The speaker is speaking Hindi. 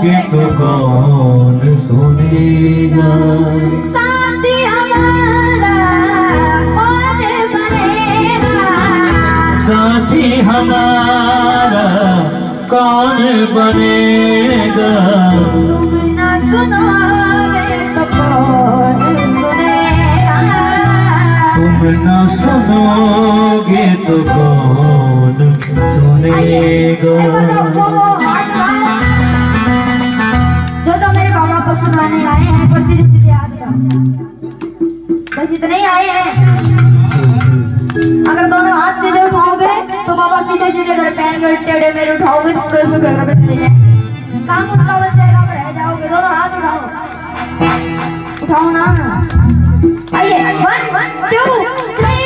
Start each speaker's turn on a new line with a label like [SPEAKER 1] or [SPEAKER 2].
[SPEAKER 1] सुनोगे तो कौन सुनेगा।
[SPEAKER 2] साथी हमारा कौन बनेगा,
[SPEAKER 1] साथी हमारा कौन बनेगा।
[SPEAKER 2] तुम ना सुनोगे तो कौन सुनेगा,
[SPEAKER 1] तुम ना सुनोगे तो कौन सुनेगा।
[SPEAKER 2] जो तो मेरे बाबा को सुनाने आए हैं पर सीधे सीधे याद रहो, बस इतने ही आए हैं। अगर दोनों हाथ सीधे उठाओगे तो बाबा सीधे सीधे अगर पैन के टेढ़े मेरे उठाओगे तो पूरे सुबह घर में चले जाए, काम उनका बन जाएगा, आप रह जाओगे। दोनों हाथ उठाओ, उठाओ ना। आइए 1 2 3।